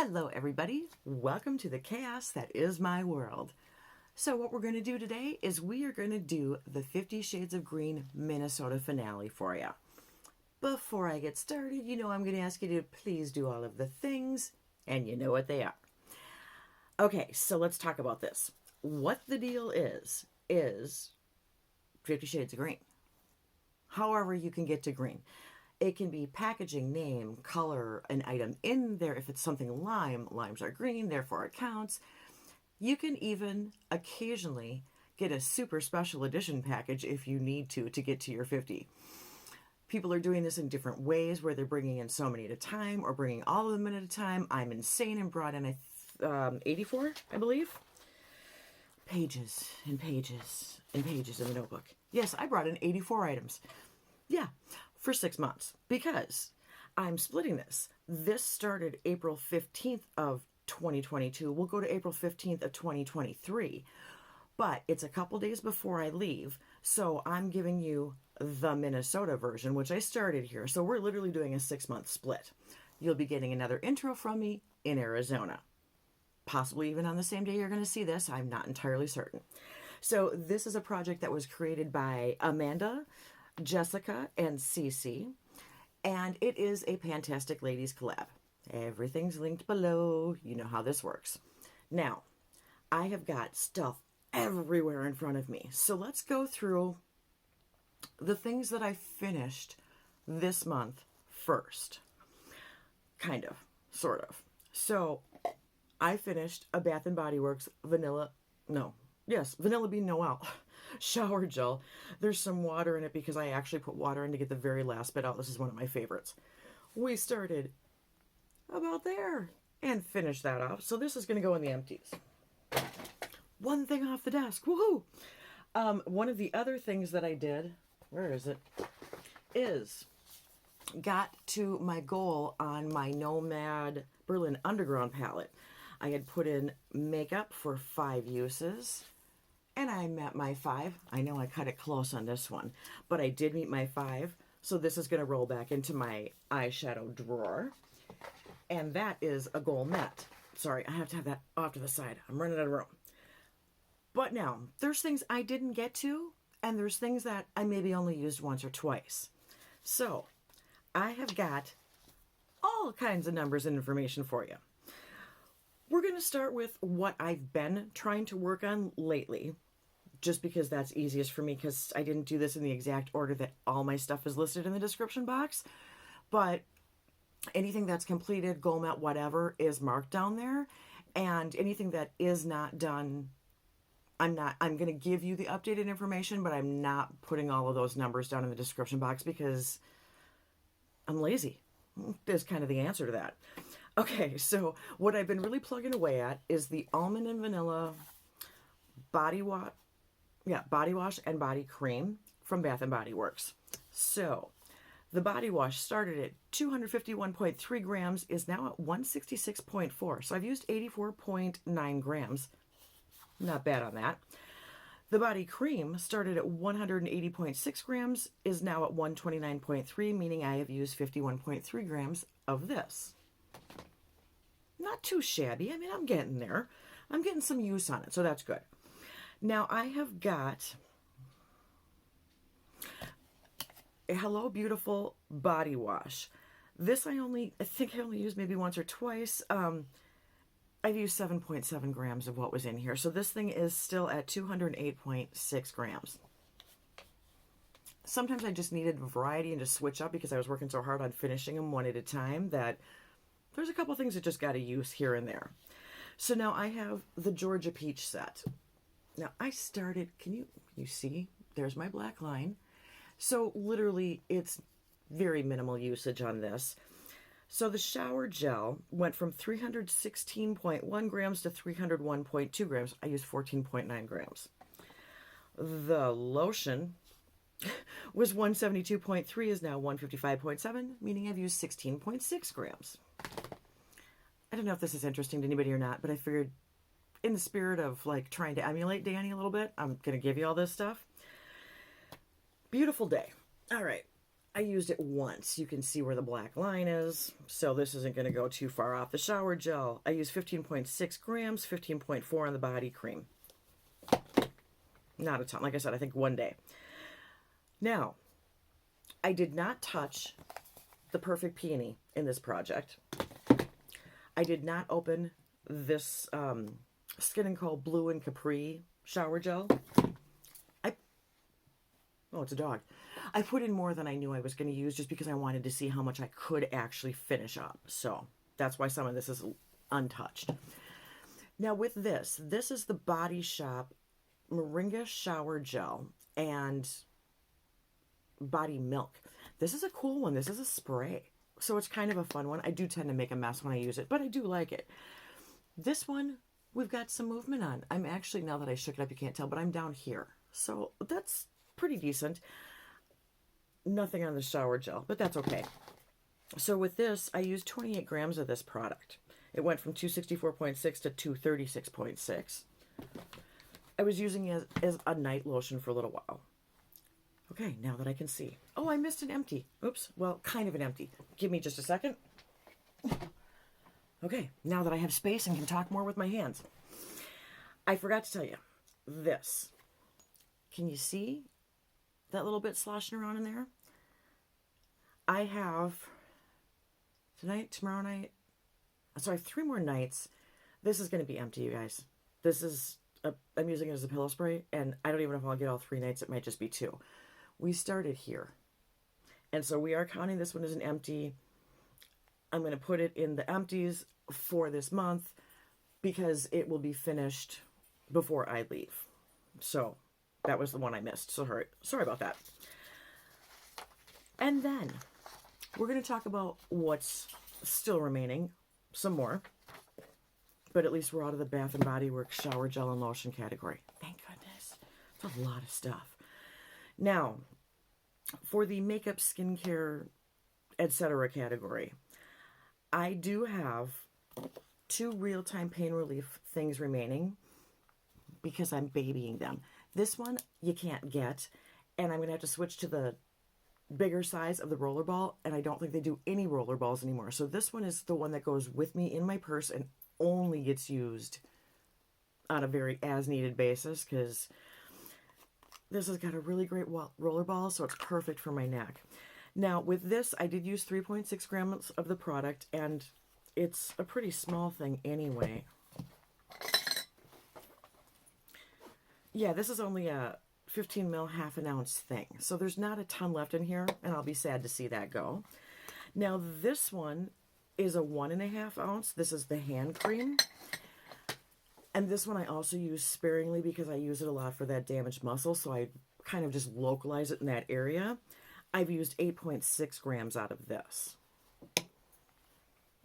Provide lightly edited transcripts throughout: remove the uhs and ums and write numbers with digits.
Hello everybody, welcome to the chaos that is my world. So what we're going to do today is we are going to do the 50 Shades of Green Minnesota finale for you. Before I get started, I'm going to ask you to please do all of the things, and you know what they are. Okay, so let's talk about this. What the deal is 50 Shades of Green. However you can get to green. It can be packaging, name, color, an item in there. If it's something lime, limes are green, therefore it counts. You can even occasionally get a super special edition package if you need to get to your 50. People are doing this in different ways where they're bringing in so many at a time or bringing all of them in at a time. I'm insane and brought in 84, I believe. Pages and pages and pages in the notebook. Yes, I brought in 84 items. Yeah, for 6 months, because I'm splitting this. This started April 15th of 2022. We'll go to April 15th of 2023, but it's a couple days before I leave, so I'm giving you the Minnesota version, which I started here. So we're literally doing a 6-month split. You'll be getting another intro from me in Arizona. Possibly even on the same day you're going to see this. I'm not entirely certain. So this is a project that was created by Amanda, Jessica, and Cece, and it is a Fantastic Ladies collab. Everything's linked below. You know how this works. Now, I have got stuff everywhere in front of me, so let's go through the things that I finished this month first. Kind of, sort of. So, I finished a Bath & Body Works Vanilla Bean Noel shower gel. There's some water in it because I actually put water in to get the very last bit out. This is one of my favorites. We started about there and finished that off. So this is going to go in the empties. One thing off the desk. Woohoo! One of the other things that I did, where is it? Is got to my goal on my Nomad Berlin Underground palette. I had put in makeup for 5 uses. And I met my 5. I know I cut it close on this one, but I did meet my 5. So this is going to roll back into my eyeshadow drawer. And that is a goal met. Sorry, I have to have that off to the side. I'm running out of room. But now, there's things I didn't get to, and there's things that I maybe only used once or twice. So, I have got all kinds of numbers and information for you. We're going to start with what I've been trying to work on lately, just because that's easiest for me, because I didn't do this in the exact order that all my stuff is listed in the description box. But anything that's completed, goal met, whatever, is marked down there. And anything that is not done, I'm going to give you the updated information, but I'm not putting all of those numbers down in the description box because I'm lazy. Is kind of the answer to that. Okay, so what I've been really plugging away at is the Almond and Vanilla body wash and body cream from Bath & Body Works. So the body wash started at 251.3 grams, is now at 166.4. So I've used 84.9 grams. Not bad on that. The body cream started at 180.6 grams, is now at 129.3, meaning I have used 51.3 grams of this. Not too shabby. I mean, I'm getting there. I'm getting some use on it, so that's good. Now, I have got a Hello Beautiful body wash. This I think I only used maybe once or twice. I've used 7.7 grams of what was in here. So this thing is still at 208.6 grams. Sometimes I just needed variety and to switch up because I was working so hard on finishing them one at a time that there's a couple things that just got to use here and there. So now I have the Georgia Peach set. Now I started, can you see? There's my black line. So literally it's very minimal usage on this. So the shower gel went from 316.1 grams to 301.2 grams. I used 14.9 grams. The lotion was 172.3, is now 155.7, meaning I've used 16.6 grams. I don't know if this is interesting to anybody or not, but I figured in the spirit of like trying to emulate Danny a little bit, I'm going to give you all this stuff. Beautiful day. All right. I used it once. You can see where the black line is, so this isn't going to go too far off. The shower gel, I used 15.6 grams, 15.4 on the body cream. Not a ton. Like I said, I think one day. Now, I did not touch the Perfect Peony in this project. I did not open this Skin & Co. Blue and Capri shower gel. Oh, it's a dog. I put in more than I knew I was going to use just because I wanted to see how much I could actually finish up. So that's why some of this is untouched. Now with this is the Body Shop Moringa Shower Gel and Body Milk. This is a cool one. This is a spray. So it's kind of a fun one. I do tend to make a mess when I use it, but I do like it. This one, we've got some movement on. I'm actually, now that I shook it up, you can't tell, but I'm down here. So that's pretty decent. Nothing on the shower gel, but that's okay. So with this, I used 28 grams of this product. It went from 264.6 to 236.6. I was using it as a night lotion for a little while. Okay, now that I can see. Oh, I missed an empty. Oops, well, kind of an empty. Give me just a second. Okay, now that I have space and can talk more with my hands. I forgot to tell you, this. Can you see that little bit sloshing around in there? I have tonight, tomorrow night, sorry, 3 more nights. This is going to be empty, you guys. This is, I'm using it as a pillow spray, and I don't even know if I'll get all 3 nights. It might just be 2. We started here. And so we are counting this one as an empty. I'm going to put it in the empties for this month because it will be finished before I leave. So that was the one I missed. So sorry about that. And then we're going to talk about what's still remaining, some more. But at least we're out of the Bath & Body Works shower gel and lotion category. Thank goodness. It's a lot of stuff. Now, for the makeup, skincare, etc. category, I do have 2 real-time pain relief things remaining because I'm babying them. This one you can't get, and I'm going to have to switch to the bigger size of the rollerball, and I don't think they do any rollerballs anymore. So this one is the one that goes with me in my purse and only gets used on a very as-needed basis because this has got a really great rollerball, so it's perfect for my neck. Now, with this, I did use 3.6 grams of the product, and it's a pretty small thing anyway. Yeah, this is only a 15 ml, half an ounce thing. So there's not a ton left in here, and I'll be sad to see that go. Now, this one is a 1.5 ounce. This is the hand cream. And this one I also use sparingly because I use it a lot for that damaged muscle, so I kind of just localize it in that area. I've used 8.6 grams out of this.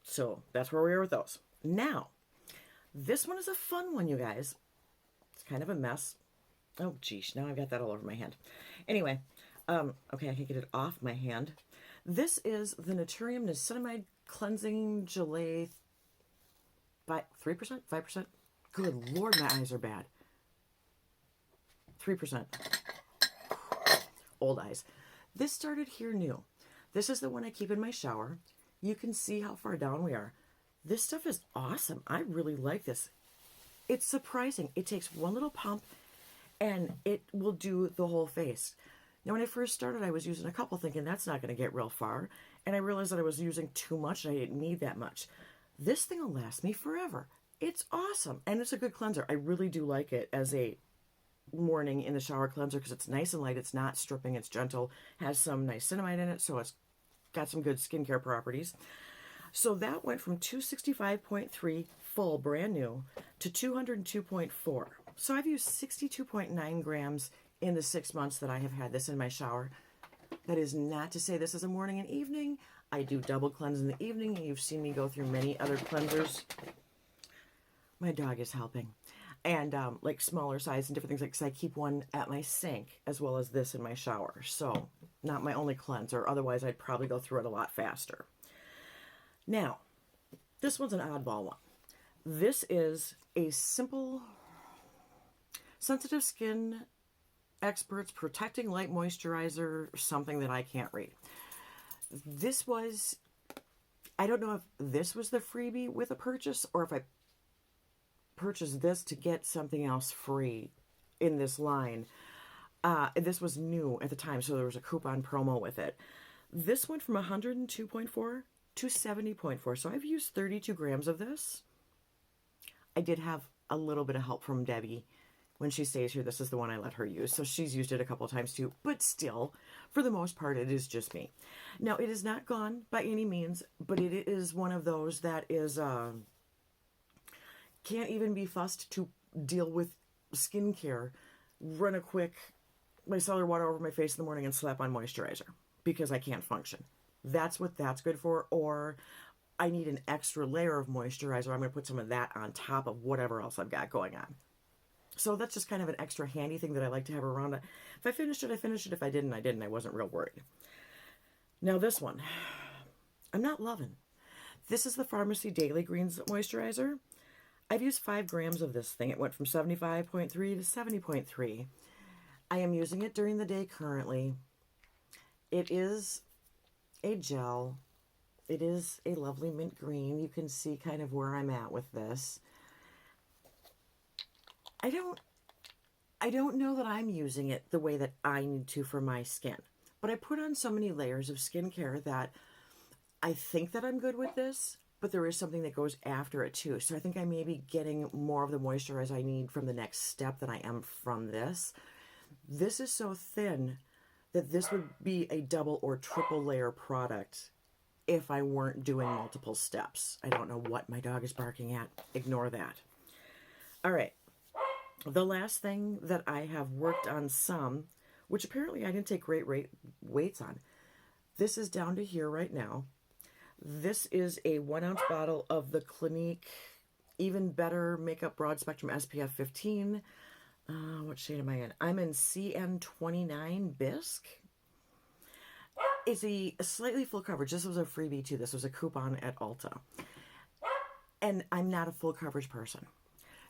So that's where we are with those. Now, this one is a fun one, you guys. It's kind of a mess. Oh, geez, now I've got that all over my hand. Anyway, okay, I can get it off my hand. This is the Naturium Niacinamide Cleansing Gelée by 3%? 5%? Good Lord, my eyes are bad. 3%. Old eyes. This started here new. This is the one I keep in my shower. You can see how far down we are. This stuff is awesome. I really like this. It's surprising. It takes one little pump and it will do the whole face. Now, when I first started, I was using a couple thinking that's not going to get real far. And I realized that I was using too much and I didn't need that much. This thing will last me forever. It's awesome. And it's a good cleanser. I really do like it as a morning in the shower cleanser because it's nice and light. It's not stripping. It's gentle. Has some niacinamide in it, so it's got some good skincare properties. So that went from 265.3 full, brand new, to 202.4. So I've used 62.9 grams in the 6 months that I have had this in my shower. That is not to say this is a morning and evening. I do double cleanse in the evening. You've seen me go through many other cleansers. My dog is helping. And like smaller size and different things, like, 'cause I keep one at my sink as well as this in my shower. So not my only cleanser. Otherwise, I'd probably go through it a lot faster. Now, this one's an oddball one. This is a simple sensitive skin experts, protecting light moisturizer, something that I can't read. This was, I don't know if this was the freebie with a purchase or if I purchased this to get something else free in this line. This was new at the time, so there was a coupon promo with it. This went from 102.4 to 70.4, so I've used 32 grams of this. I did have a little bit of help from Debbie. When she stays here, this is the one I let her use, so she's used it a couple of times too, but still, for the most part, it is just me. Now, it is not gone by any means, but it is one of those that is, can't even be fussed to deal with skincare. Run a quick micellar water over my face in the morning and slap on moisturizer because I can't function. That's what that's good for. Or I need an extra layer of moisturizer. I'm going to put some of that on top of whatever else I've got going on. So that's just kind of an extra handy thing that I like to have around. If I finished it, I finished it. If I didn't, I didn't. I wasn't real worried. Now this one, I'm not loving. This is the Pharmacy Daily Greens Moisturizer. I've used 5 grams of this thing. It went from 75.3 to 70.3. I am using it during the day currently. It is a gel. It is a lovely mint green. You can see kind of where I'm at with this. I don't know that I'm using it the way that I need to for my skin. But I put on so many layers of skincare that I think that I'm good with this, but there is something that goes after it too. So I think I may be getting more of the moisturizer I need from the next step than I am from this. This is so thin that this would be a double or triple layer product if I weren't doing multiple steps. I don't know what my dog is barking at. Ignore that. All right. The last thing that I have worked on some, which apparently I didn't take great weights on. This is down to here right now. This is a 1 ounce bottle of the Clinique Even Better Makeup Broad Spectrum SPF 15. What shade am I in? I'm in CN29 Bisque. It's a slightly full coverage. This was a freebie too. This was a coupon at Ulta. And I'm not a full coverage person.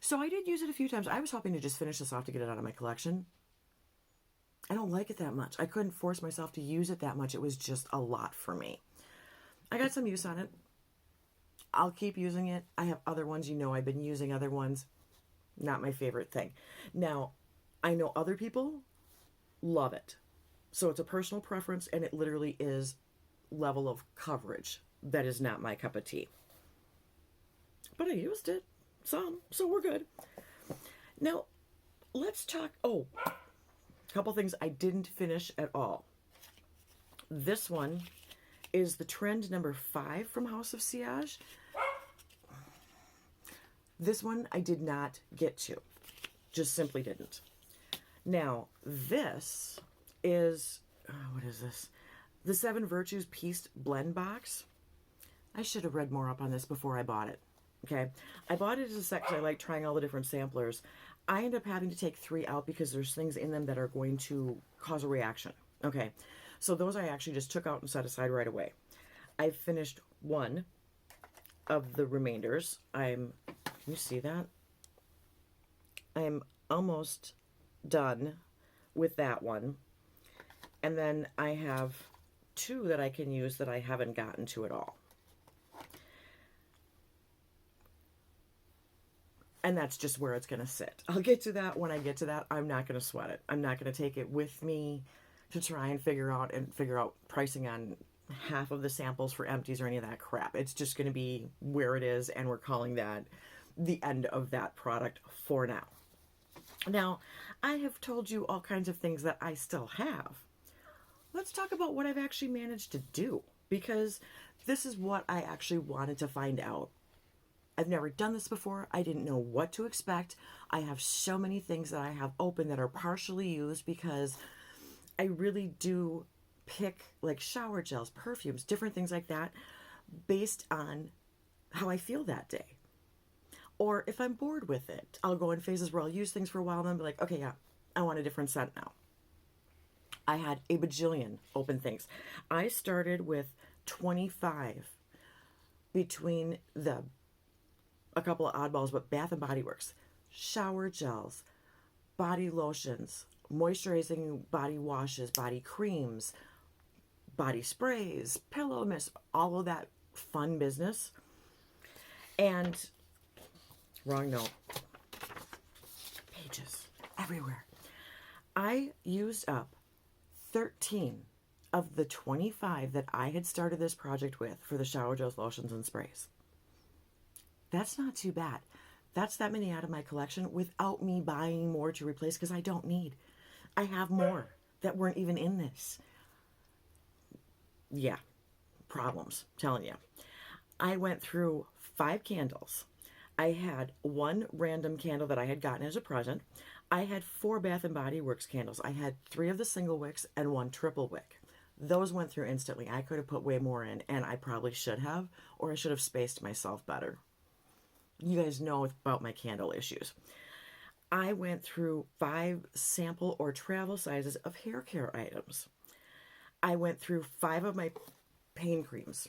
So I did use it a few times. I was hoping to just finish this off to get it out of my collection. I don't like it that much. I couldn't force myself to use it that much. It was just a lot for me. I got some use on it. I'll keep using it. I have other ones. You know, I've been using other ones. Not my favorite thing. Now, I know other people love it. So it's a personal preference, and it literally is level of coverage. That is not my cup of tea. But I used it some, so we're good. Now, let's talk, a couple things I didn't finish at all. This one is the trend number 5 from House of Sillage. This one I did not get to. Just simply didn't. Now, this is, what is this? The 7 Virtues Pieced Blend Box. I should have read more up on this before I bought it. Okay, I bought it as a set because I like trying all the different samplers. I end up having to take 3 out because there's things in them that are going to cause a reaction. Okay, so those I actually just took out and set aside right away. I've finished 1 of the remainders. Can you see that? I'm almost done with that one. And then I have 2 that I can use that I haven't gotten to at all. And that's just where it's going to sit. I'll get to that when I get to that. I'm not going to sweat it. I'm not going to take it with me to try and figure out pricing on half of the samples for empties or any of that crap. It's just going to be where it is, and we're calling that the end of that product for now. Now, I have told you all kinds of things that I still have. Let's talk about what I've actually managed to do, because this is what I actually wanted to find out. I've never done this before. I didn't know what to expect. I have so many things that I have open that are partially used because I really do pick like shower gels, perfumes, different things like that based on how I feel that day. Or if I'm bored with it, I'll go in phases where I'll use things for a while and then be like, okay, yeah, I want a different scent now. I had a bajillion open things. I started with 25 between a couple of oddballs, but Bath and Body Works, shower gels, body lotions, moisturizing body washes, body creams, body sprays, pillow mist, all of that fun business. And wrong note, pages everywhere. I used up 13 of the 25 that I had started this project with for the shower gels, lotions, and sprays. That's not too bad. That's that many out of my collection without me buying more to replace, because I don't need. I have more that weren't even in this. Yeah, problems, telling you. I went through 5 candles. I had 1 random candle that I had gotten as a present. I had 4 Bath & Body Works candles. I had 3 of the single wicks and 1 triple wick. Those went through instantly. I could have put way more in, and I probably should have, or I should have spaced myself better. You guys know about my candle issues. I went through 5 sample or travel sizes of hair care items. I went through 5 of my pain creams.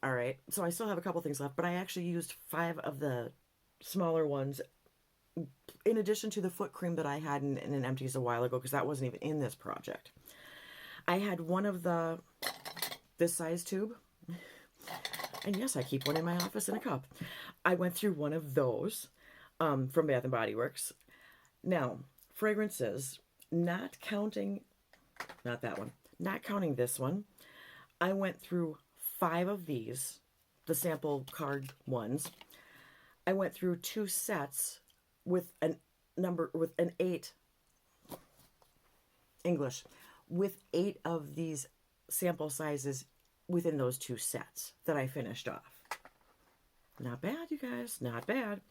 All right, so I still have a couple things left, but I actually used 5 of the smaller ones in addition to the foot cream that I had in an empties a while ago, because that wasn't even in this project. I had one of this size tube. And yes, I keep one in my office in a cup. I went through one of those from Bath & Body Works. Now, fragrances, not counting this one, I went through 5 of these, the sample card ones. I went through 2 sets with an 8 English, with 8 of these sample sizes within those 2 sets that I finished off. Not bad, you guys, not bad.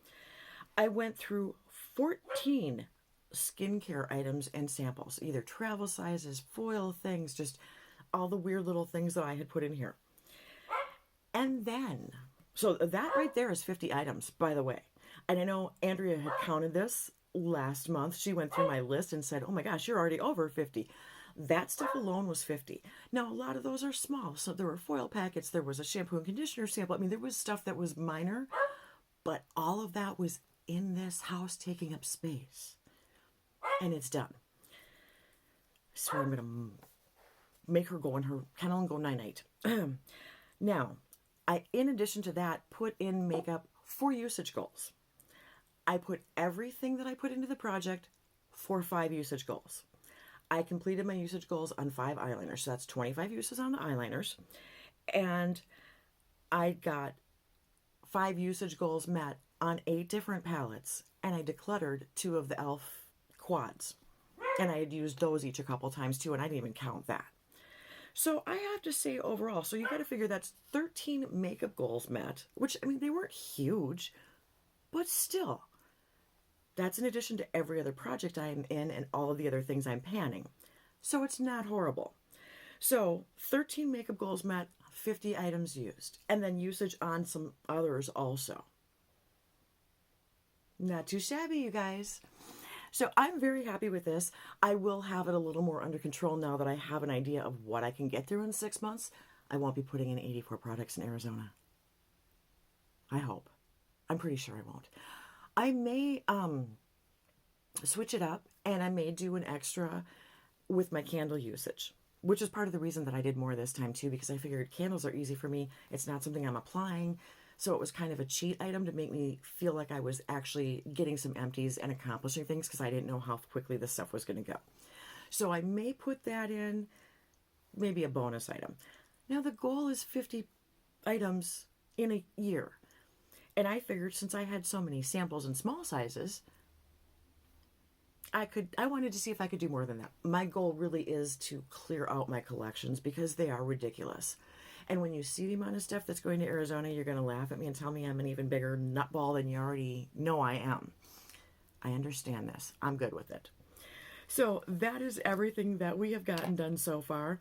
I went through 14 skincare items and samples, either travel sizes, foil things, just all the weird little things that I had put in here. And then, so that right there is 50 items, by the way. And I know Andrea had counted this last month. She went through my list and said, oh my gosh, you're already over 50. That stuff alone was 50. Now, a lot of those are small. So there were foil packets. There was a shampoo and conditioner sample. I mean, there was stuff that was minor, but all of that was in this house taking up space. And it's done. So I'm going to make her go in her kennel and go night-night. Now, I, in addition to that, put in makeup for usage goals. I put everything that I put into the project for 5 usage goals. I completed my usage goals on 5 eyeliners, so that's 25 uses on the eyeliners. And I got 5 usage goals met on 8 different palettes, and I decluttered 2 of the e.l.f. quads. And I had used those each a couple times too, and I didn't even count that. So I have to say overall, so you got to figure that's 13 makeup goals met, which, I mean, they weren't huge, but still. That's in addition to every other project I'm in and all of the other things I'm panning. So it's not horrible. So 13 makeup goals met, 50 items used, and then usage on some others also. Not too shabby, you guys. So I'm very happy with this. I will have it a little more under control now that I have an idea of what I can get through in 6 months. I won't be putting in 84 products in Arizona. I hope. I'm pretty sure I won't. I may switch it up, and I may do an extra with my candle usage, which is part of the reason that I did more this time too, because I figured candles are easy for me. It's not something I'm applying, so it was kind of a cheat item to make me feel like I was actually getting some empties and accomplishing things, because I didn't know how quickly this stuff was going to go. So I may put that in, maybe a bonus item. Now the goal is 50 items in a year. And I figured since I had so many samples in small sizes, I wanted to see if I could do more than that. My goal really is to clear out my collections because they are ridiculous. And when you see the amount of stuff that's going to Arizona, you're going to laugh at me and tell me I'm an even bigger nutball than you already know I am. I understand this. I'm good with it. So that is everything that we have gotten done so far.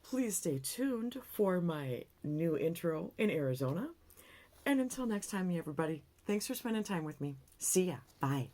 Please stay tuned for my new intro in Arizona. And until next time, everybody, thanks for spending time with me. See ya. Bye.